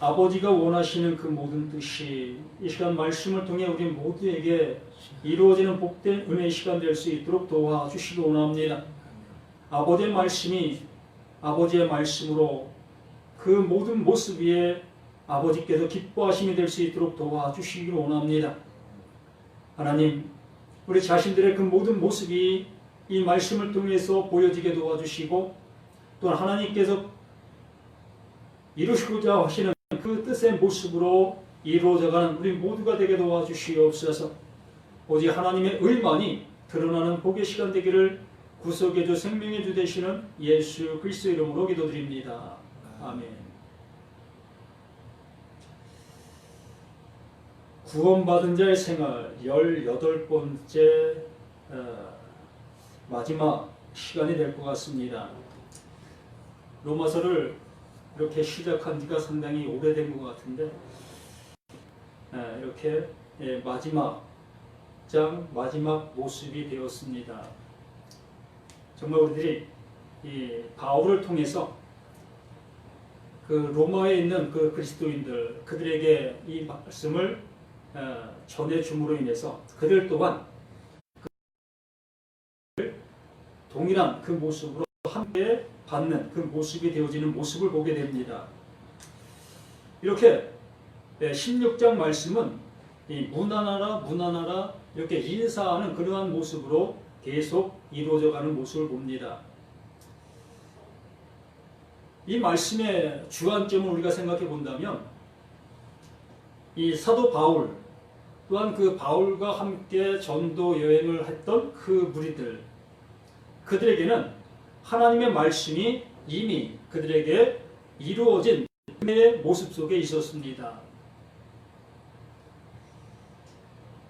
아버지가 원하시는 그 모든 뜻이 이 시간 말씀을 통해 우리 모두에게 이루어지는 복된 은혜의 시간 될 수 있도록 도와주시기 원합니다. 아버지의 말씀이 아버지의 말씀으로 그 모든 모습 위에 아버지께서 기뻐하심이 될 수 있도록 도와주시기를 원합니다. 하나님, 우리 자신들의 그 모든 모습이 이 말씀을 통해서 보여지게 도와주시고 또한 하나님께서 이루시고자 하시는 그 뜻의 모습으로 이루어져가는 우리 모두가 되게 도와주시옵소서. 오직 하나님의 의만이 드러나는 복의 시간 되기를 구속의 주 생명의 주 되시는 예수 그리스도 이름으로 기도드립니다. 아멘. 구원받은 자의 생활 18번째 마지막 시간이 될 것 같습니다. 로마서를 이렇게 시작한 지가 상당히 오래된 것 같은데 이렇게 마지막 장 마지막 모습이 되었습니다. 정말 우리들이 이 바울을 통해서 그 로마에 있는 그 그리스도인들 그들에게 이 말씀을 전해줌으로 인해서 그들 또한 동일한 그 모습으로 함께 받는 그 모습이 되어지는 모습을 보게 됩니다. 이렇게 16장 말씀은 이 무난하라 이렇게 인사하는 그러한 모습으로 계속 이루어져가는 모습을 봅니다. 이 말씀의 주안점을 우리가 생각해 본다면 이 사도 바울 또한 그 바울과 함께 전도 여행을 했던 그 무리들 그들에게는 하나님의 말씀이 이미 그들에게 이루어진 은혜의 모습 속에 있었습니다.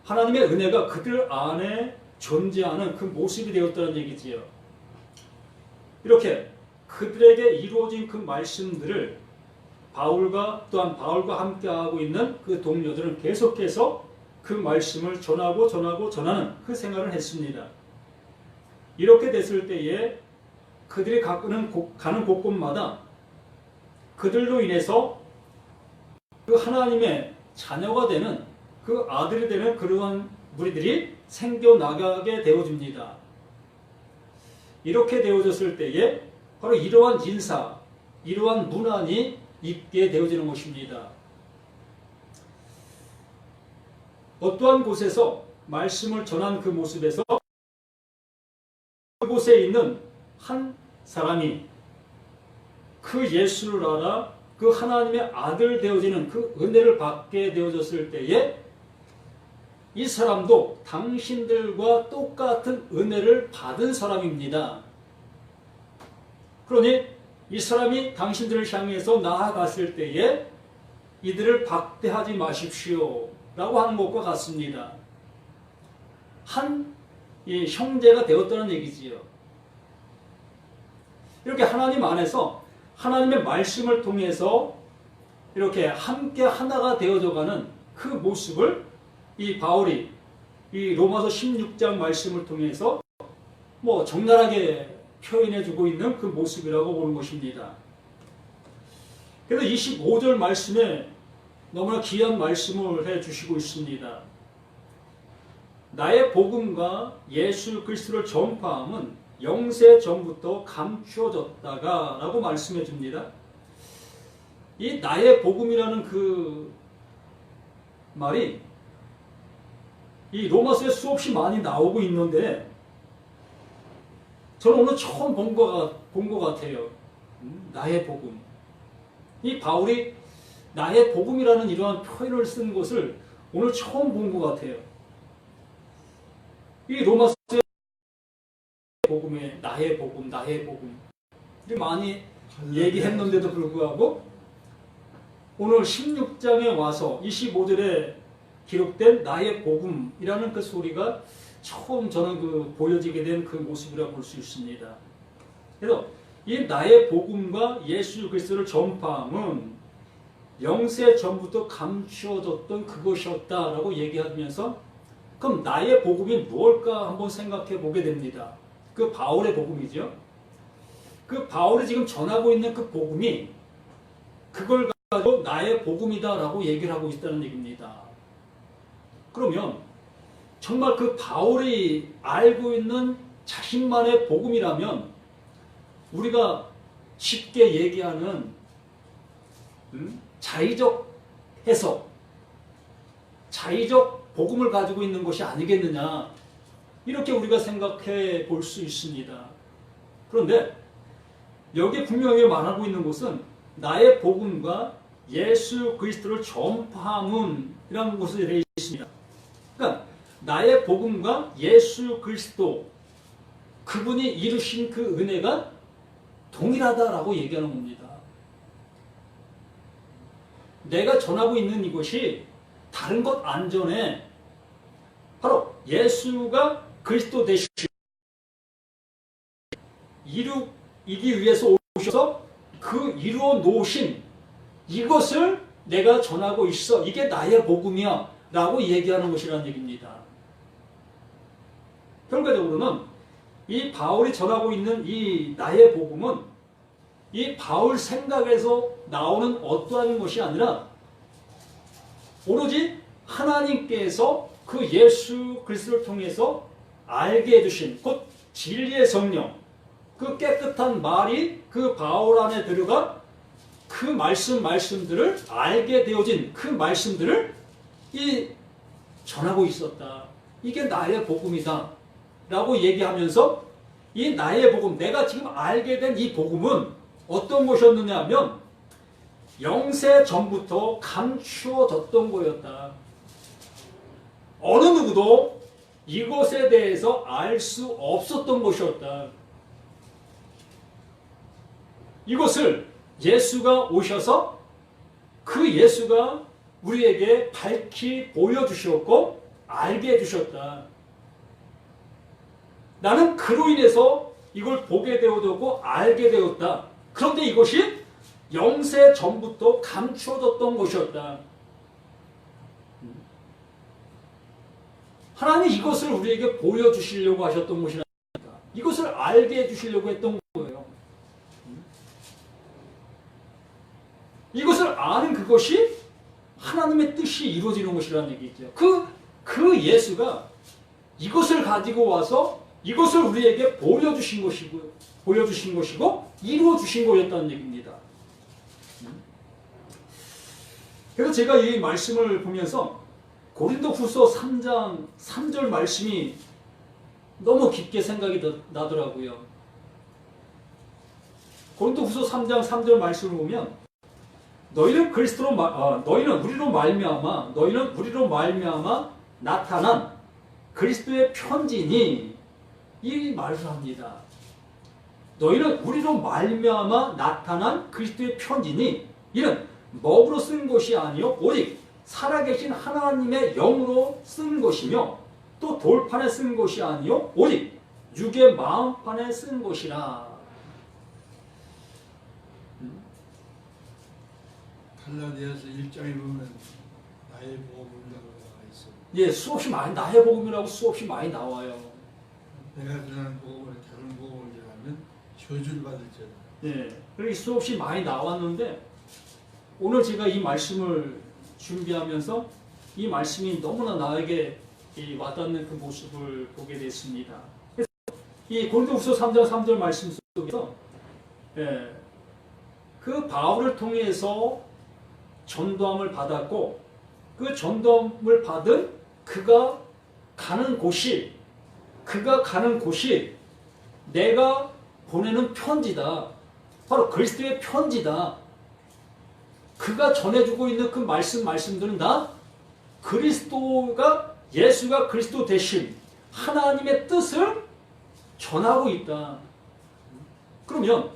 하나님의 은혜가 그들 안에 존재하는 그 모습이 되었다는 얘기지요. 이렇게 그들에게 이루어진 그 말씀들을 바울과 또한 바울과 함께하고 있는 그 동료들은 계속해서 그 말씀을 전하는 그 생활을 했습니다. 이렇게 됐을 때에 그들이 가는 곳곳마다 그들로 인해서 그 하나님의 자녀가 되는 그 아들이 되는 그러한 무리들이 생겨나가게 되어집니다. 이렇게 되어졌을 때에 바로 이러한 인사, 이러한 문안이 있게 되어지는 것입니다. 어떠한 곳에서 말씀을 전한 그 모습에서 그곳에 있는 한 사람이 그 예수를 알아 그 하나님의 아들 되어지는 그 은혜를 받게 되어졌을 때에 이 사람도 당신들과 똑같은 은혜를 받은 사람입니다. 그러니 이 사람이 당신들을 향해서 나아갔을 때에 이들을 박대하지 마십시오 라고 하는 것과 같습니다. 한 형제가 되었다는 얘기지요. 이렇게 하나님 안에서 하나님의 말씀을 통해서 이렇게 함께 하나가 되어져가는 그 모습을 이 바울이 이 로마서 16장 말씀을 통해서 적나라하게 표현해주고 있는 그 모습이라고 보는 것입니다. 그래서 25절 말씀에 너무나 귀한 말씀을 해주시고 있습니다. 나의 복음과 예수 그리스도를 전파함은 영세 전부터 감추어졌다가 라고 말씀해 줍니다. 이 나의 복음이라는 그 말이 이 로마서에 수없이 많이 나오고 있는데 저는 오늘 처음 본 것 같아요. 나의 복음. 이 바울이 나의 복음이라는 이러한 표현을 쓴 것을 오늘 처음 본 것 같아요. 이 로마서의 복음에 나의 복음 많이 얘기했는데도 불구하고 오늘 16장에 와서 25절에 기록된 나의 복음이라는 그 소리가 처음 저는 그 보여지게 된 그 모습이라고 볼 수 있습니다. 그래서 이 나의 복음과 예수 그리스도를 전파함은 영세 전부터 감추어졌던 그것이었다라고 얘기하면서 그럼 나의 복음이 무엇일까 한번 생각해 보게 됩니다. 그 바울의 복음이죠. 그 바울이 지금 전하고 있는 그 복음이 그걸 나의 복음이다라고 얘기를 하고 있다는 얘기입니다. 그러면 정말 그 바울이 알고 있는 자신만의 복음이라면 우리가 쉽게 얘기하는 자의적 해석, 자의적 복음을 가지고 있는 것이 아니겠느냐, 이렇게 우리가 생각해 볼 수 있습니다. 그런데 여기 분명히 말하고 있는 것은 나의 복음과 예수 그리스도를 전파함이라는 것에 되어 있습니다. 그러니까 나의 복음과 예수 그리스도, 그분이 이루신 그 은혜가 동일하다라고 얘기하는 겁니다. 내가 전하고 있는 이것이 다른 것 안전에 바로 예수가 그리스도 되시 이루기 위해서 오셔서 그 이루어 놓으신 이것을 내가 전하고 있어. 이게 나의 복음이야 라고 얘기하는 것이라는 얘기입니다. 결과적으로는 이 바울이 전하고 있는 이 나의 복음은 이 바울 생각에서 나오는 어떠한 것이 아니라 오로지 하나님께서 그 예수 그리스도를 통해서 알게 해주신 곧 진리의 성령, 그 깨끗한 말이 그 바울 안에 들어가 그 말씀들을 알게 되어진 그 말씀들을 전하고 있었다. 이게 나의 복음이다 라고 얘기하면서 이 나의 복음, 내가 지금 알게 된 이 복음은 어떤 것이었느냐 하면 영세 전부터 감추어졌던 거였다. 어느 누구도 이것에 대해서 알 수 없었던 것이었다. 이것을 예수가 오셔서 그 예수가 우리에게 밝히 보여주셨고 알게 해주셨다. 나는 그로 인해서 이걸 보게 되었고 알게 되었다. 그런데 이것이 영세 전부터 감추어졌던 것이었다. 하나님이 이것을 우리에게 보여주시려고 하셨던 것이라니까. 이것을 알게 해주시려고 했던 거예요. 이것을 아는 그것이 하나님의 뜻이 이루어지는 것이라는 얘기죠. 그 예수가 이것을 가지고 와서 이것을 우리에게 보여주신 것이고 이루어주신 거였다는 얘기입니다. 그래서 제가 이 말씀을 보면서 고린도후서 3장 3절 말씀이 너무 깊게 생각이 나더라고요. 고린도후서 3장 3절 말씀을 보면 너희는 우리로 말미암아 나타난 그리스도의 편지니, 이 말을 합니다. 너희는 우리로 말미암아 나타난 그리스도의 편지니, 이는 먹으로 쓴 것이 아니요 오직 살아계신 하나님의 영으로 쓴 것이며 또 돌판에 쓴 것이 아니요 오직 육의 마음판에 쓴 것이라. 갈라디아서 1장에 보면 나의 복음이라고 나와 있어. 예, 수없이 많이 나의 복음이라고 수없이 많이 나와요. 내가 전하는 복음을 다른 복음을 전하면 저주를 받을지어다. 예, 그렇게 수없이 많이 나왔는데 오늘 제가 이 말씀을 준비하면서 이 말씀이 너무나 나에게 와닿는 그 모습을 보게 됐습니다. 그래서 이 고린도후서 3장 3절 말씀 속에서 그 바울을 통해서 전도함을 받았고 그 전도함을 받은 그가 가는 곳이 내가 보내는 편지다. 바로 그리스도의 편지다. 그가 전해주고 있는 그 말씀들은 다 예수가 그리스도 대신 하나님의 뜻을 전하고 있다. 그러면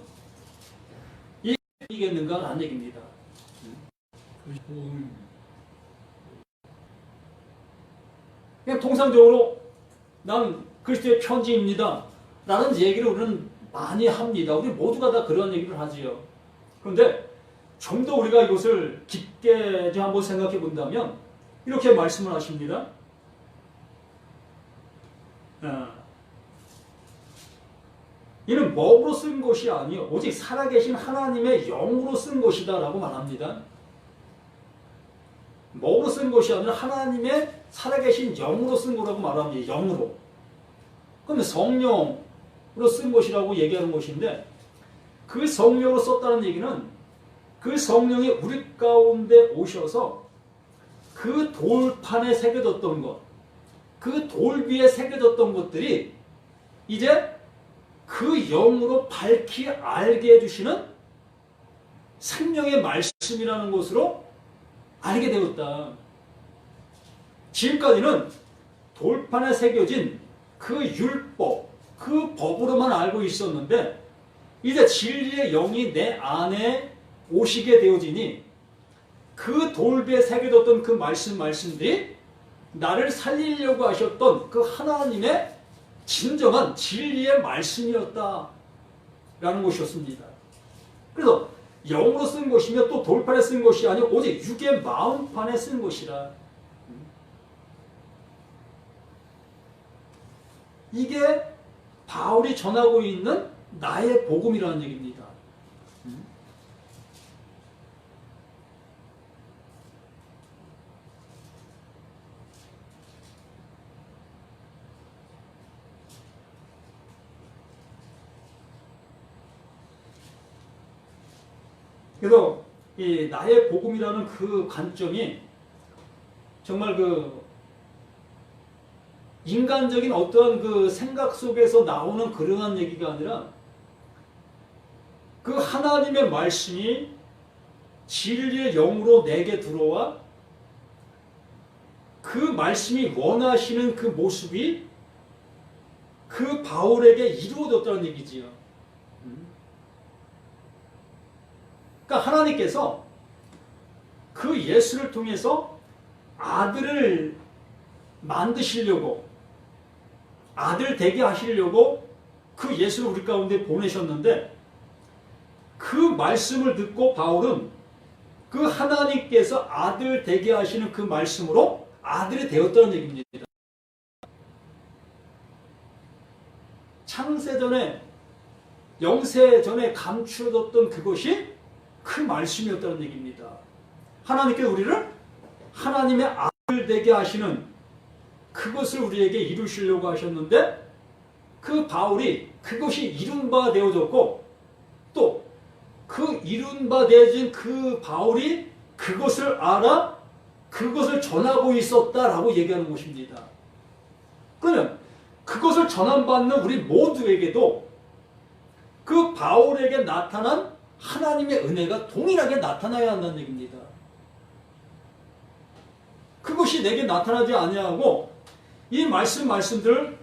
이겠는가 라는 얘기입니다. 그냥 통상적으로 난 그리스도의 편지입니다 라는 얘기를 우리는 많이 합니다. 우리 모두가 다 그런 얘기를 하지요. 그런데 좀 더 우리가 이것을 깊게 한번 생각해 본다면 이렇게 말씀을 하십니다. 이는 먹으로 쓴 것이 아니요 오직 살아계신 하나님의 영으로 쓴 것이다 라고 말합니다. 뭐로 쓴 것이 아니라 하나님의 살아계신 영으로 쓴 거라고 말합니다. 영으로. 그러면 성령으로 쓴 것이라고 얘기하는 것인데, 그 성령으로 썼다는 얘기는 그 성령이 우리 가운데 오셔서 그 돌판에 새겨졌던 것, 그 돌 위에 새겨졌던 것들이 이제 그 영으로 밝히 알게 해주시는 생명의 말씀이라는 것으로 알게 되었다. 지금까지는 돌판에 새겨진 그 율법, 그 법으로만 알고 있었는데 이제 진리의 영이 내 안에 오시게 되어지니 그 돌 위에 새겨졌던 그 말씀들이 나를 살리려고 하셨던 그 하나님의 진정한 진리의 말씀이었다라는 것이었습니다. 그래서 영으로 쓴 것이며 또 돌판에 쓴 것이 아니고 오직 육의 마음판에 쓴 것이라. 이게 바울이 전하고 있는 나의 복음이라는 얘기입니다. 그래서 이 나의 복음이라는 그 관점이 정말 그 인간적인 어떠한 그 생각 속에서 나오는 그러한 얘기가 아니라 그 하나님의 말씀이 진리의 영으로 내게 들어와 그 말씀이 원하시는 그 모습이 그 바울에게 이루어졌다는 얘기지요. 그러니까 하나님께서 그 예수를 통해서 아들을 만드시려고, 아들 되게 하시려고 그 예수를 우리 가운데 보내셨는데, 그 말씀을 듣고 바울은 그 하나님께서 아들 되게 하시는 그 말씀으로 아들이 되었다는 얘기입니다. 창세전에, 영세전에 감추어졌던 그것이 그 말씀이었다는 얘기입니다. 하나님께서 우리를 하나님의 아들 되게 하시는 그것을 우리에게 이루시려고 하셨는데, 그 바울이 그것이 이룬 바 되어졌고, 또 그 이룬 바 되어진 그 바울이 그것을 알아 그것을 전하고 있었다라고 얘기하는 것입니다. 그러면 그것을 전함받는 우리 모두에게도 그 바울에게 나타난 하나님의 은혜가 동일하게 나타나야 한다는 얘기입니다. 그것이 내게 나타나지 아니하고 이 말씀들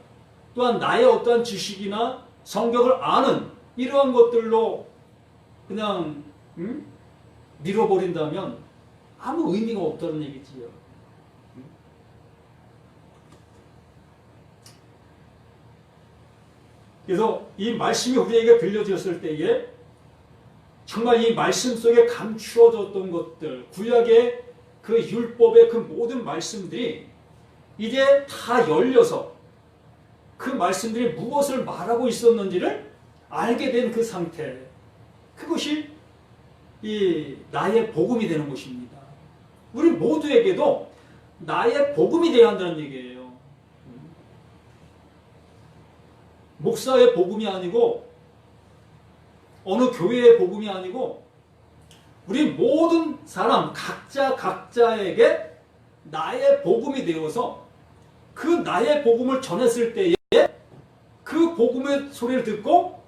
또한 나의 어떠한 지식이나 성경을 아는 이러한 것들로 그냥 밀어버린다면 아무 의미가 없다는 얘기지요. 그래서 이 말씀이 우리에게 들려졌을 때에 정말 이 말씀 속에 감추어졌던 것들, 구약의 그 율법의 그 모든 말씀들이 이제 다 열려서 그 말씀들이 무엇을 말하고 있었는지를 알게 된 그 상태, 그것이 이 나의 복음이 되는 것입니다. 우리 모두에게도 나의 복음이 되어야 한다는 얘기예요. 목사의 복음이 아니고 어느 교회의 복음이 아니고 우리 모든 사람 각자에게 나의 복음이 되어서 그 나의 복음을 전했을 때에 그 복음의 소리를 듣고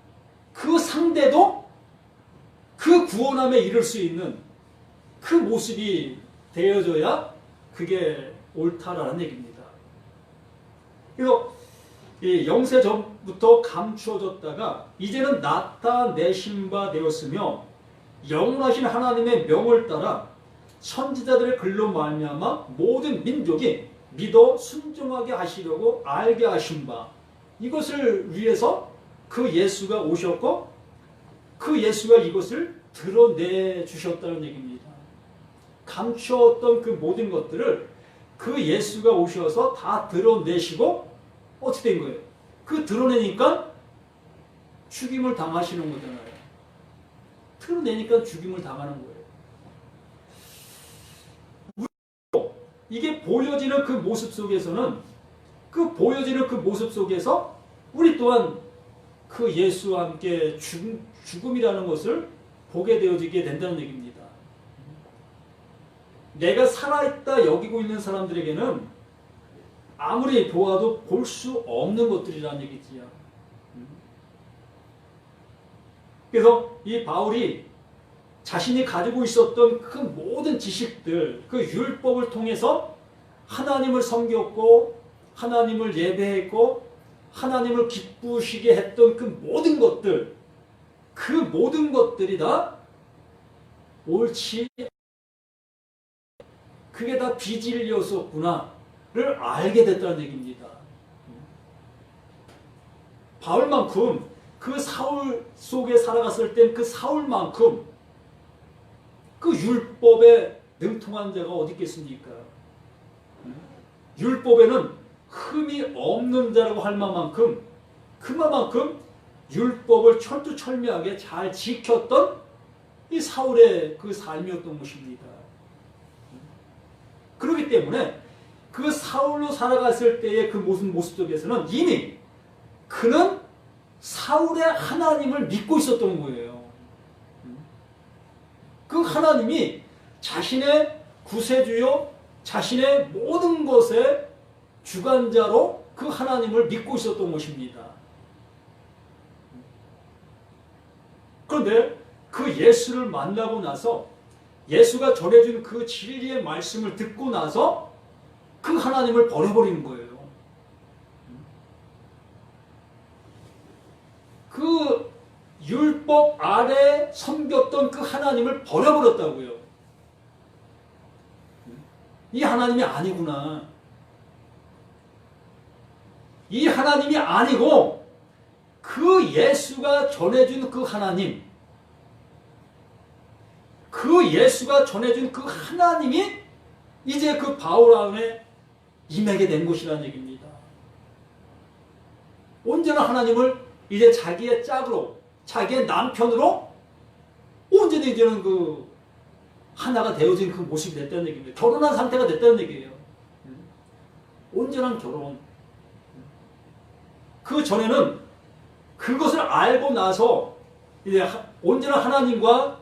그 상대도 그 구원함에 이를 수 있는 그 모습이 되어져야 그게 옳다라는 얘기입니다. 그래서 이 영세 전부터 감추어졌다가 이제는 나타내신 바 되었으며 영원하신 하나님의 명을 따라 선지자들의 글로 말미암아 모든 민족이 믿어 순종하게 하시려고 알게 하신 바, 이것을 위해서 그 예수가 오셨고 그 예수가 이것을 드러내 주셨다는 얘기입니다. 감추었던 그 모든 것들을 그 예수가 오셔서 다 드러내시고 어떻게 된 거예요? 그 드러내니까 죽임을 당하시는 거잖아요. 드러내니까 죽임을 당하는 거예요. 이게 보여지는 그 모습 속에서는 보여지는 그 모습 속에서 우리 또한 그 예수와 함께 죽음이라는 것을 보게 되어지게 된다는 얘기입니다. 내가 살아있다 여기고 있는 사람들에게는 아무리 보아도 볼 수 없는 것들이라는 얘기지요. 그래서 이 바울이 자신이 가지고 있었던 그 모든 지식들, 그 율법을 통해서 하나님을 섬겼고 하나님을 예배했고 하나님을 기쁘시게 했던 그 모든 것들, 그 모든 것들이 다 옳지, 그게 다 비진리였었구나를 알게 됐다는 얘기입니다. 바울만큼 그 사울 속에 살아갔을 땐 그 사울만큼 그 율법에 능통한 자가 어디 있겠습니까? 율법에는 흠이 없는 자라고 할 만큼 그만큼 율법을 철두철미하게 잘 지켰던 이 사울의 그 삶이었던 것입니다. 그렇기 때문에 그 사울로 살아갔을 때의 그 모습 속에서는 이미 그는 사울의 하나님을 믿고 있었던 거예요. 그 하나님이 자신의 구세주요, 자신의 모든 것의 주관자로 그 하나님을 믿고 있었던 것입니다. 그런데 그 예수를 만나고 나서 예수가 전해준 그 진리의 말씀을 듣고 나서 그 하나님을 버려버리는 거예요. 그 율법 아래 섬겼던 그 하나님을 버려버렸다고요. 이 하나님이 아니구나. 이 하나님이 아니고 그 예수가 전해준 그 하나님, 그 예수가 전해준 그 하나님이 이제 그 바울 안에 임하게 된 것이라는 얘기입니다. 온전한 하나님을 이제 자기의 짝으로, 자기의 남편으로 온전히 이제는 그 하나가 되어진 그 모습이 됐다는 얘기입니다. 결혼한 상태가 됐다는 얘기예요. 온전한 결혼. 그 전에는 그것을 알고 나서 이제 온전한 하나님과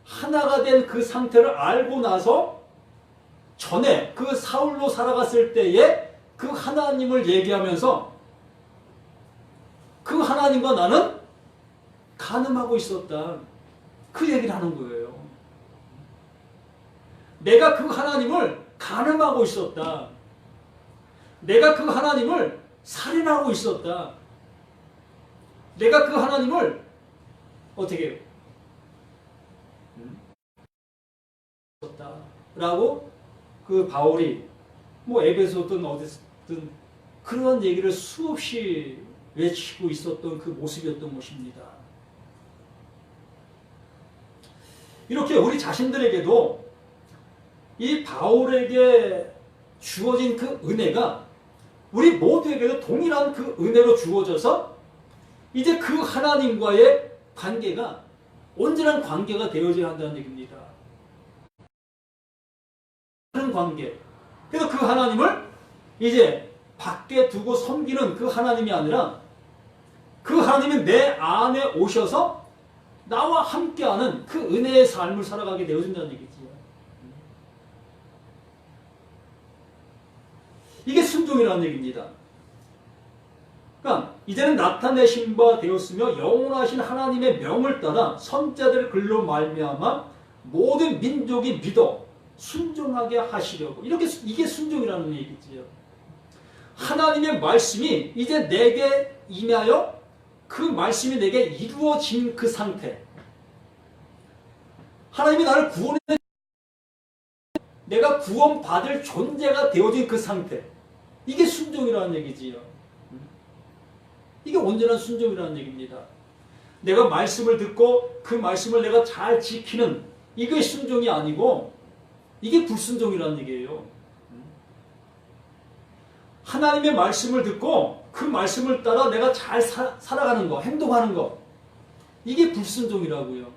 하나가 된 그 상태를 알고 나서 전에 그 사울로 살아갔을 때에 그 하나님을 얘기하면서 그 하나님과 나는 간음하고 있었다. 그 얘기를 하는 거예요. 내가 그 하나님을 간음하고 있었다. 내가 그 하나님을 살인하고 있었다. 내가 그 하나님을 어떻게 해요? 라고 그 바울이 뭐 에베소든 어디든 그런 얘기를 수없이 외치고 있었던 그 모습이었던 것입니다. 이렇게 우리 자신들에게도 이 바울에게 주어진 그 은혜가 우리 모두에게도 동일한 그 은혜로 주어져서 이제 그 하나님과의 관계가 온전한 관계가 되어져야 한다는 얘기입니다. 그런 관계. 그래서 그 하나님을 이제 밖에 두고 섬기는 그 하나님이 아니라 그 하나님이 내 안에 오셔서 나와 함께하는 그 은혜의 삶을 살아가게 되어진다는 얘기지요. 이게 순종이라는 얘기입니다. 그러니까 이제는 나타내신 바 되었으며 영원하신 하나님의 명을 따라 선자들 글로 말미암아 모든 민족이 믿어 순종하게 하시려고. 이게 순종이라는 얘기지요. 하나님의 말씀이 이제 내게 임하여 그 말씀이 내게 이루어진 그 상태. 하나님이 나를 구원해 내가 구원받을 존재가 되어진 그 상태. 이게 순종이라는 얘기지요. 이게 온전한 순종이라는 얘기입니다. 내가 말씀을 듣고 그 말씀을 내가 잘 지키는 이게 순종이 아니고 이게 불순종이라는 얘기예요. 하나님의 말씀을 듣고 그 말씀을 따라 내가 잘 살아가는 거, 행동하는 거, 이게 불순종이라고요.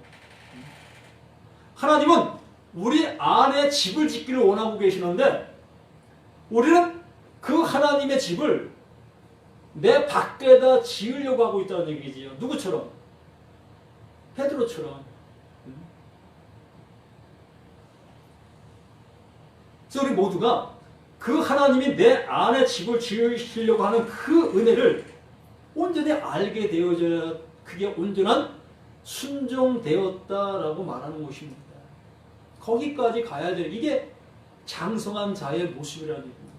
하나님은 우리 안에 집을 짓기를 원하고 계시는데 우리는 그 하나님의 집을 내 밖에다 지으려고 하고 있다는 얘기지요. 누구처럼? 베드로처럼. 그래서 우리 모두가 그 하나님이 내 안에 집을 지으시려고 하는 그 은혜를 온전히 알게 되어져야 그게 온전한 순종되었다라고 말하는 것입니다. 거기까지 가야 될 이게 장성한 자의 모습이라는 얘기입니다.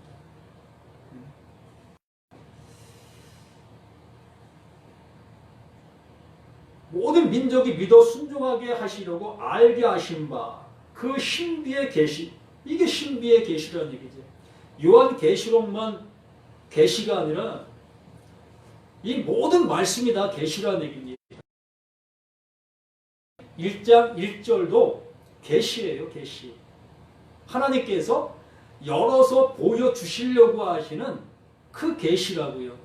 모든 민족이 믿어 순종하게 하시려고 알게 하신 바 그 신비의 계시, 이게 신비의 계시라는 얘기죠. 요한 계시록만 계시가 아니라 이 모든 말씀이 다 계시라는 얘기입니다. 1장 1절도 계시예요, 계시. 하나님께서 열어서 보여주시려고 하시는 그 계시라고요.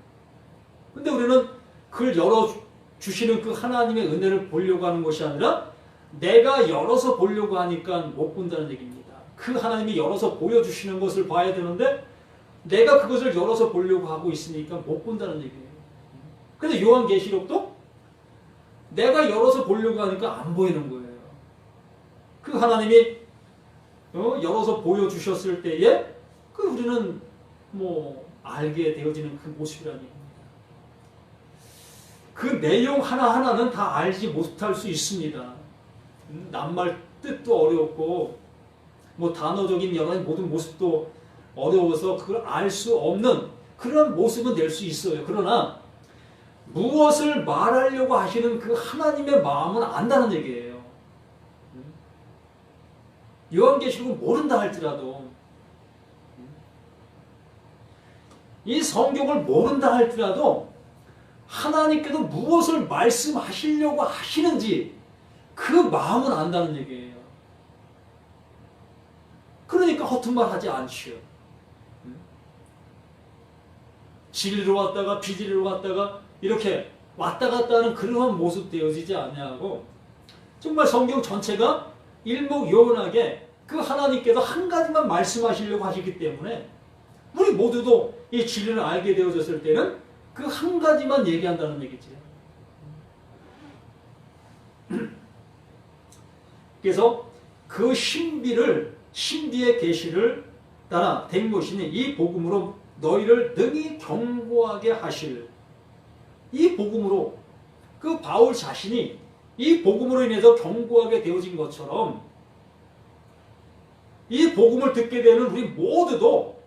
근데 우리는 그걸 열어주시는 그 하나님의 은혜를 보려고 하는 것이 아니라 내가 열어서 보려고 하니까 못 본다는 얘기입니다. 그 하나님이 열어서 보여주시는 것을 봐야 되는데 내가 그것을 열어서 보려고 하고 있으니까 못 본다는 얘기예요. 그래서 요한계시록도 내가 열어서 보려고 하니까 안 보이는 거예요. 그 하나님이 열어서 보여주셨을 때에 그 우리는 알게 되어지는 그 모습이라는 얘기입니다. 그 내용 하나하나는 다 알지 못할 수 있습니다. 낱말 뜻도 어렵고 단어적인 여러 모든 모습도 어려워서 그걸 알 수 없는 그런 모습은 낼 수 있어요. 그러나 무엇을 말하려고 하시는 그 하나님의 마음은 안다는 얘기예요. 요한계시록은 모른다 할지라도 이 성경을 모른다 할지라도 하나님께서 무엇을 말씀하시려고 하시는지 그 마음은 안다는 얘기예요. 그러니까 허튼 말 하지 않지요. 진리로 왔다가 비진리로 왔다가 이렇게 왔다 갔다 하는 그러한 모습 되어지지 아니하고 정말 성경 전체가 일목요연하게 그 하나님께서 한 가지만 말씀하시려고 하시기 때문에 우리 모두도 이 진리를 알게 되어졌을 때는 그 한 가지만 얘기한다는 얘기죠. 그래서 그 신비의 계시를 따라 된 것이니 이 복음으로 너희를 능히 경고하게 하실, 이 복음으로 그 바울 자신이 이 복음으로 인해서 경고하게 되어진 것처럼 이 복음을 듣게 되는 우리 모두도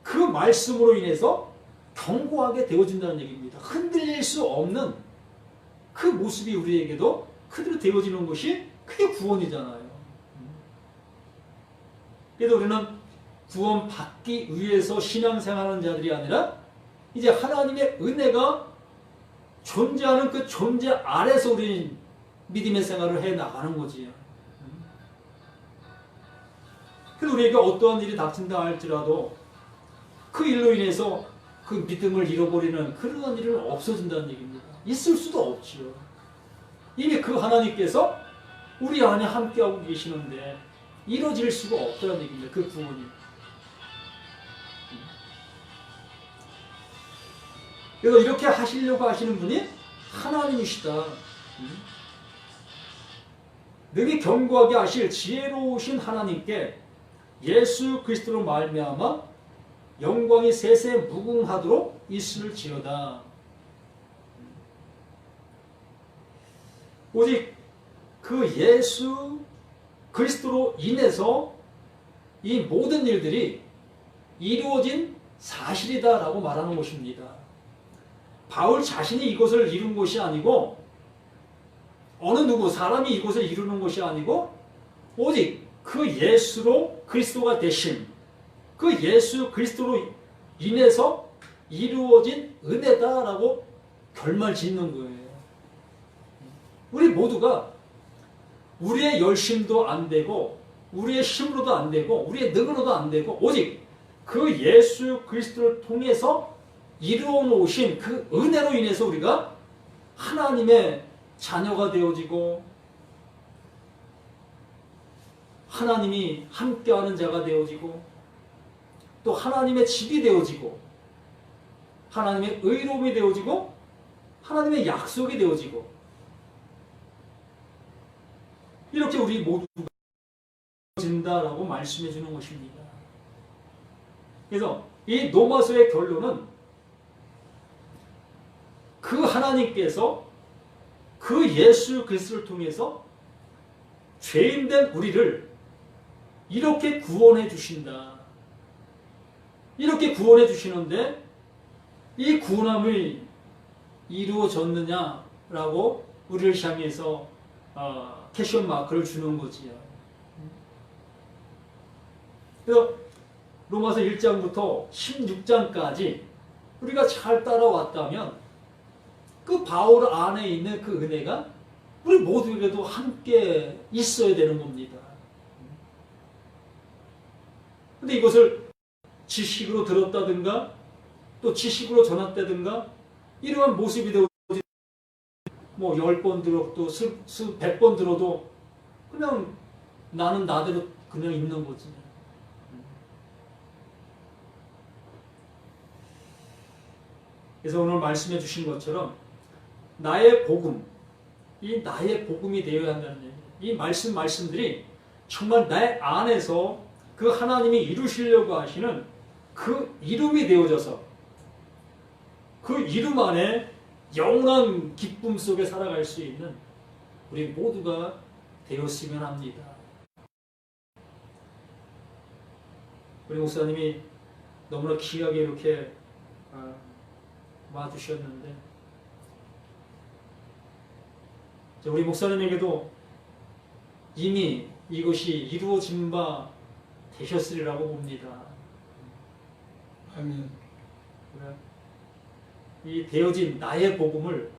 그 말씀으로 인해서 경고하게 되어진다는 얘기입니다. 흔들릴 수 없는 그 모습이 우리에게도 그대로 되어지는 것이 그게 구원이잖아요. 그래서 우리는 구원받기 위해서 신앙생활하는 자들이 아니라 이제 하나님의 은혜가 존재하는 그 존재 아래서 우리 믿음의 생활을 해 나가는 거지요. 그래서 우리에게 어떠한 일이 닥친다 할지라도 그 일로 인해서 그 믿음을 잃어버리는 그런 일은 없어진다는 얘기입니다. 있을 수도 없지요. 이미 그 하나님께서 우리 안에 함께하고 계시는데 이루어질 수가 없다는 얘기입니다. 그 구원이. 그래서 이렇게 하시려고 하시는 분이 하나님이시다. 능히 경고하게 하실 지혜로우신 하나님께 예수 그리스도로 말미암아 영광이 세세 무궁하도록 있을지어다. 오직 그 예수 그리스도로 인해서 이 모든 일들이 이루어진 사실이다라고 말하는 것입니다. 바울 자신이 이것을 이룬 것이 아니고 어느 누구 사람이 이것을 이루는 것이 아니고 오직 그 예수로 그리스도가 되신 그 예수 그리스도로 인해서 이루어진 은혜다라고 결말 짓는 거예요. 우리 모두가 우리의 열심도 안 되고 우리의 힘으로도 안 되고 우리의 능으로도 안 되고 오직 그 예수 그리스도를 통해서 이루어 놓으신 그 은혜로 인해서 우리가 하나님의 자녀가 되어지고 하나님이 함께하는 자가 되어지고 또 하나님의 집이 되어지고 하나님의 의로움이 되어지고 하나님의 약속이 되어지고 이렇게 우리 모두가 진다라고 말씀해 주는 것입니다. 그래서 이 로마서의 결론은 그 하나님께서 그 예수 그리스도를 통해서 죄인된 우리를 이렇게 구원해 주신다. 이렇게 구원해 주시는데 이 구원함이 이루어졌느냐라고 우리를 향해서 캐션 마크를 주는 거지요. 그래서 로마서 1장부터 16장까지 우리가 잘 따라왔다면 그 바울 안에 있는 그 은혜가 우리 모두에게도 함께 있어야 되는 겁니다. 근데 이것을 지식으로 들었다든가 또 지식으로 전했다든가 이러한 모습이 되어지 뭐 10번 들어도 100번 들어도 그냥 나는 나대로 그냥 있는 거지. 그래서 오늘 말씀해 주신 것처럼 나의 복음, 이 나의 복음이 되어야 한다는 얘기예요. 이 말씀들이 정말 내 안에서 그 하나님이 이루시려고 하시는 그 이름이 되어져서 그 이름 안에 영원한 기쁨 속에 살아갈 수 있는 우리 모두가 되었으면 합니다. 우리 목사님이 너무나 귀하게 이렇게 와주셨는데 우리 목사님에게도 이미 이것이 이루어진 바 되셨으리라고 봅니다. 아멘. 이 되어진 나의 복음을